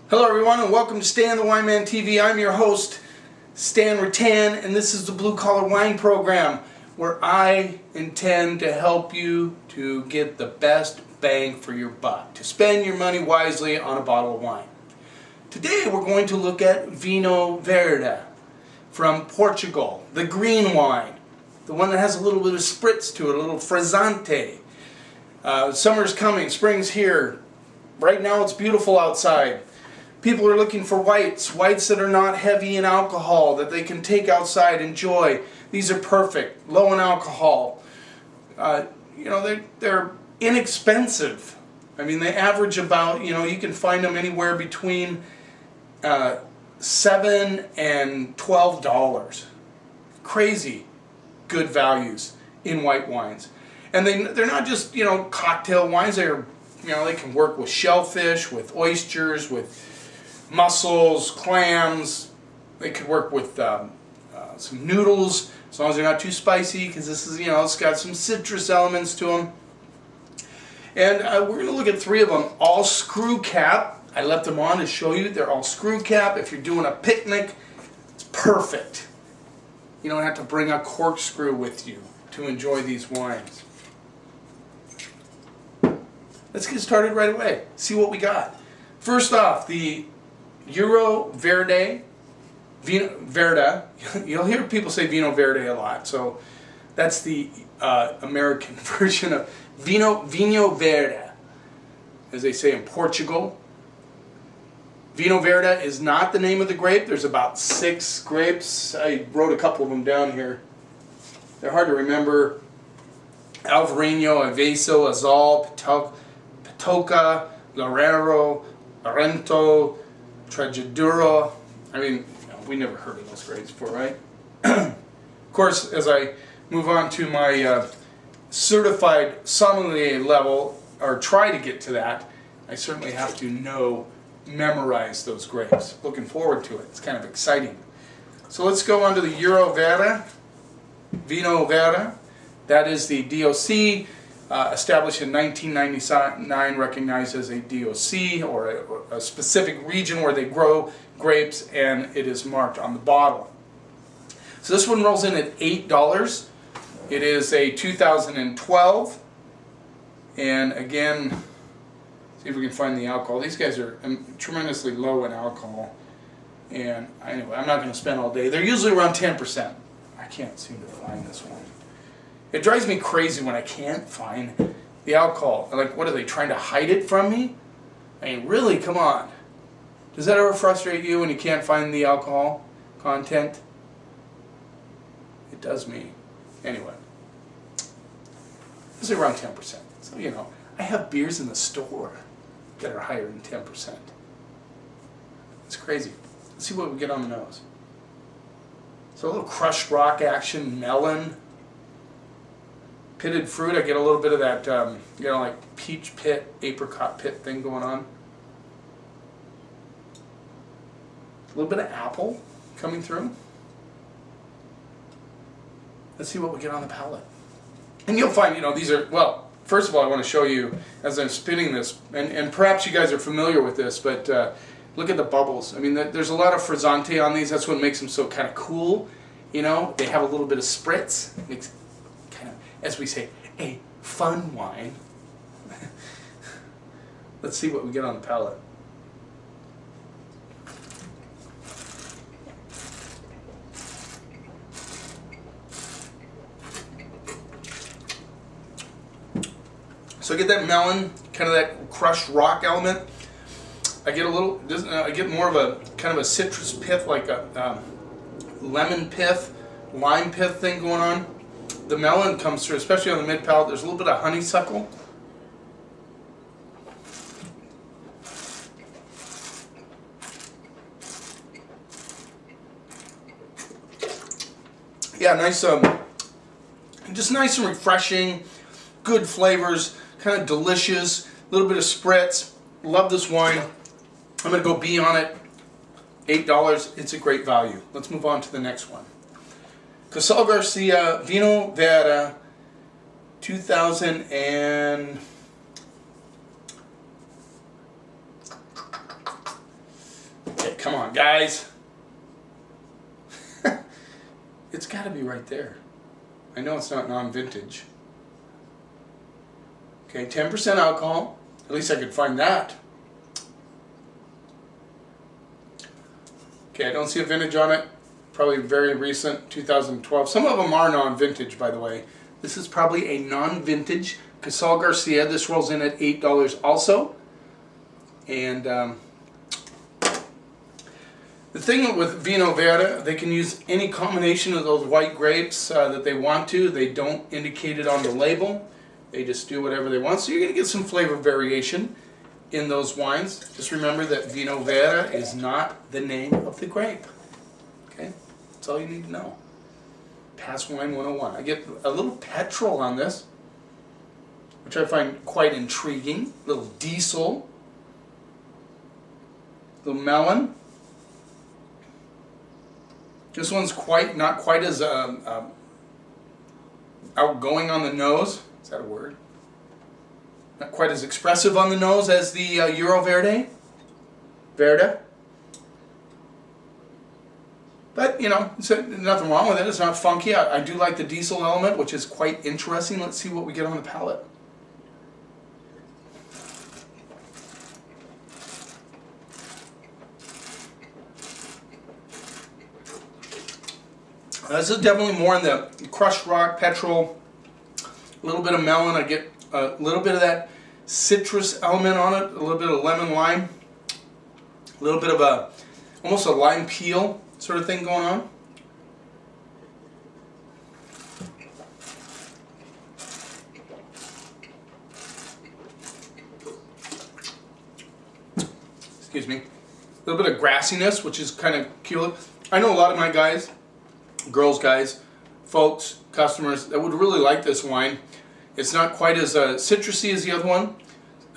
Hello everyone and welcome to Stan the Wine Man TV. I'm your host, Stan Rattan, and this is the Blue Collar Wine Program where I intend to help you to get the best bang for your buck, to spend your money wisely on a bottle of wine. Today we're going to look at Vinho Verde from Portugal, the green wine, the one that has a little bit of spritz to it, a little frizzante. Summer's coming, spring's here. Right now it's beautiful outside. People are looking for whites that are not heavy in alcohol, that they can take outside, enjoy. These are perfect, low in alcohol. They're inexpensive. I mean, they average about, you can find them anywhere between $7 and $12. Crazy good values in white wines. And they're not just, cocktail wines. They can work with shellfish, with oysters, with mussels, clams. They could work with some noodles, as long as they're not too spicy, because this is, it's got some citrus elements to them. And we're going to look at three of them, all screw cap. I left them on to show you. They're all screw cap. If you're doing a picnic, it's perfect. You don't have to bring a corkscrew with you to enjoy these wines. Let's get started right away. See what we got. First off, the Vinho Verde. You'll hear people say Vinho Verde a lot, so that's the American version of Vinho Verde, as they say in Portugal. Vinho Verde is not the name of the grape. There's about 6 grapes. I wrote a couple of them down here. They're hard to remember. Alvarinho, Aveso, Azul, Patoka, Lorero, Arento, Trajaduro. I mean, we never heard of those grades before, right? Of course, as I move on to my certified sommelier level, or try to get to that, I certainly have to memorize those grapes. Looking forward to it. It's kind of exciting. So let's go on to the Vinho Verde. That is the DOC. Established in 1999, recognized as a DOC, or a specific region where they grow grapes, and it is marked on the bottle. So this one rolls in at $8. It is a 2012, and again, see if we can find the alcohol. These guys are tremendously low in alcohol, and anyway, I'm not going to spend all day. They're usually around 10%. I can't seem to find this one. It drives me crazy when I can't find the alcohol. Like, what are they, trying to hide it from me? I mean, really, come on. Does that ever frustrate you when you can't find the alcohol content? It does me. Anyway. This is around 10%. So, I have beers in the store that are higher than 10%. It's crazy. Let's see what we get on the nose. So a little crushed rock action, melon. Pitted fruit, I get a little bit of that, like peach pit, apricot pit thing going on. A little bit of apple coming through. Let's see what we get on the palate. And you'll find, these are, well, first of all, I want to show you, as I'm spinning this, and perhaps you guys are familiar with this, but look at the bubbles. I mean, there's a lot of frizzante on these. That's what makes them so kind of cool. They have a little bit of spritz. Makes kind of, as we say, a fun wine. Let's see what we get on the palate. So I get that melon, kind of that crushed rock element. I get I get more of a kind of a citrus pith, like a lemon pith, lime pith thing going on. The melon comes through, especially on the mid palate. There's a little bit of honeysuckle. Yeah, nice, just nice and refreshing, good flavors, kind of delicious, a little bit of spritz. Love this wine. I'm going to go B on it. $8. It's a great value. Let's move on to the next one. Casal Garcia Vinho Verde 2000 and Okay, come on, guys. It's got to be right there. I know it's not non-vintage. Okay, 10% alcohol. At least I could find that. Okay, I don't see a vintage on it. Probably very recent, 2012. Some of them are non-vintage, by the way. This is probably a non-vintage Casal Garcia. This rolls in at $8 also. And the thing with Vinho Verde, they can use any combination of those white grapes that they want to. They don't indicate it on the label. They just do whatever they want. So you're going to get some flavor variation in those wines. Just remember that Vinho Verde is not the name of the grape. Okay? That's all you need to know. Pass Wine 101. I get a little petrol on this, which I find quite intriguing. A little diesel. A little melon. This one's not quite as outgoing on the nose. Is that a word? Not quite as expressive on the nose as the Euro Verde. But, you know, nothing wrong with it. It's not funky. I do like the diesel element, which is quite interesting. Let's see what we get on the palate. This is definitely more in the crushed rock, petrol, a little bit of melon. I get a little bit of that citrus element on it, a little bit of lemon lime, a little bit of almost a lime peel sort of thing going on. Excuse me. A little bit of grassiness, which is kind of cute. I know a lot of my guys, girls, guys, folks, customers that would really like this wine. It's not quite as citrusy as the other one.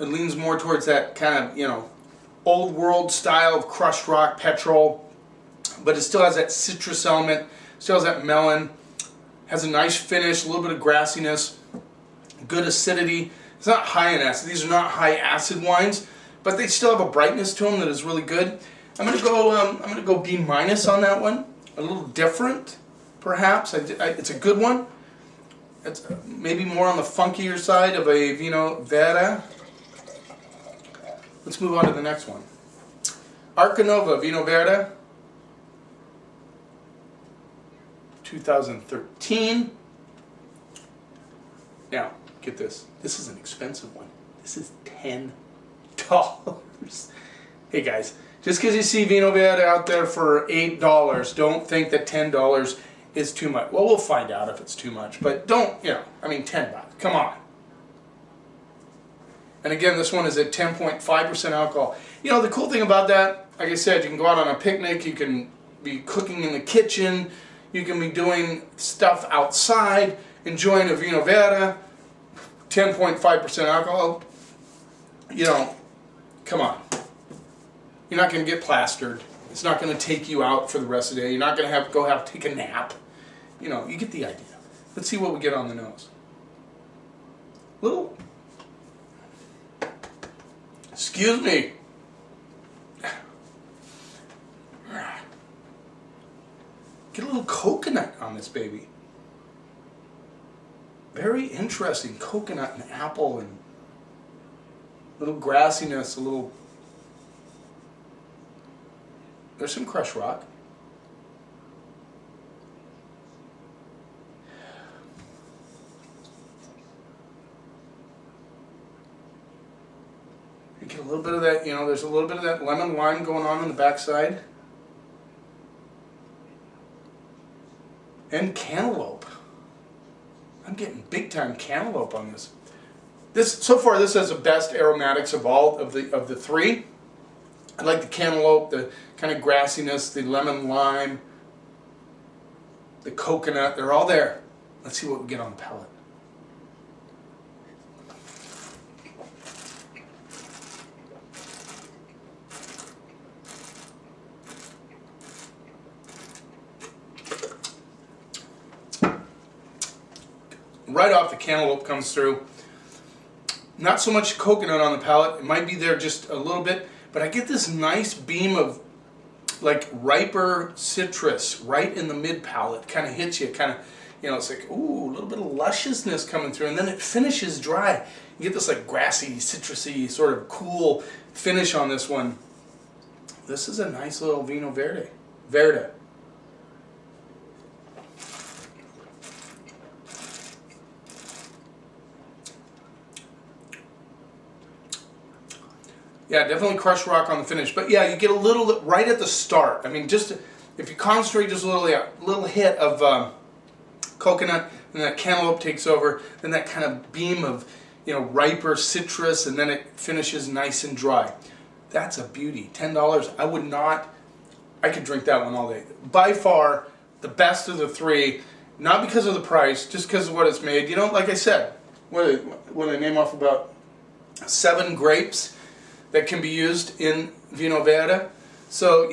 It leans more towards that kind of, you know, old world style of crushed rock, petrol, but it still has that citrus element, still has that melon, has a nice finish, a little bit of grassiness, good acidity. It's not high in acid. These are not high acid wines, but they still have a brightness to them that is really good. I'm gonna go B- on that one. A little different, perhaps. It's a good one. It's maybe more on the funkier side of a Vinho Verde. Let's move on to the next one. Arcanova Vinho Verde, 2013. Now, get this. This is an expensive one. This is $10. Hey guys, just because you see Vinho Verde out there for $8, don't think that $10 is too much. Well, we'll find out if it's too much, but don't, you know, I mean, $10, come on. And again, this one is at 10.5% alcohol. You know, the cool thing about that, like I said, you can go out on a picnic, you can be cooking in the kitchen, you can be doing stuff outside, enjoying a Vinho Verde, 10.5% alcohol. You know, come on. You're not going to get plastered. It's not going to take you out for the rest of the day. You're not going to go take a nap. You know, you get the idea. Let's see what we get on the nose. Little, excuse me. Get a little coconut on this baby. Very interesting. Coconut and apple and a little grassiness, a little. There's some crushed rock. You get a little bit of that, you know, there's a little bit of that lemon lime going on the backside. And cantaloupe. I'm getting big time cantaloupe on this. So far this has the best aromatics of all of the three. I like the cantaloupe, the kind of grassiness, the lemon lime, the coconut, they're all there. Let's see what we get on the palate. Right off the cantaloupe comes through. Not so much coconut on the palate. It might be there just a little bit, but I get this nice beam of like riper citrus right in the mid palate. Kind of hits you, kind of, it's like, ooh, a little bit of lusciousness coming through, and then it finishes dry. You get this like grassy, citrusy, sort of cool finish on this one. This is a nice little Vinho Verde. Yeah, definitely crushed rock on the finish. But yeah, you get a little right at the start. I mean, just if you concentrate just a little hit of coconut, and that cantaloupe takes over, then that kind of beam of riper citrus, and then it finishes nice and dry. That's a beauty. $10. I could drink that one all day. By far the best of the three, not because of the price, just because of what it's made. Like I said, what do they name off about 7 grapes that can be used in Vinho Verde. So,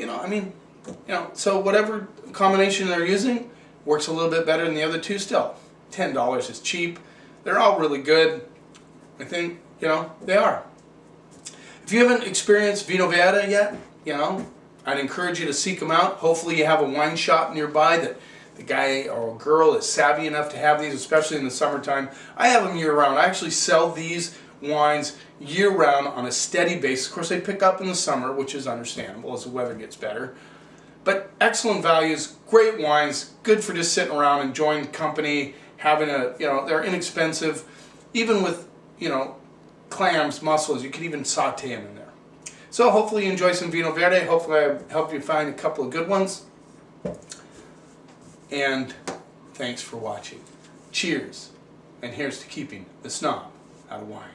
so whatever combination they're using works a little bit better than the other two still. $10 is cheap. They're all really good. I think, they are. If you haven't experienced Vinho Verde yet, I'd encourage you to seek them out. Hopefully you have a wine shop nearby that the guy or girl is savvy enough to have these, especially in the summertime. I have them year-round. I actually sell these wines year-round on a steady basis. Of course, they pick up in the summer, which is understandable as the weather gets better. But excellent values, great wines, good for just sitting around enjoying company, having they're inexpensive. Even with, clams, mussels, you can even saute them in there. So hopefully you enjoy some Vinho Verde. Hopefully I helped you find a couple of good ones. And thanks for watching. Cheers. And here's to keeping the snob out of wine.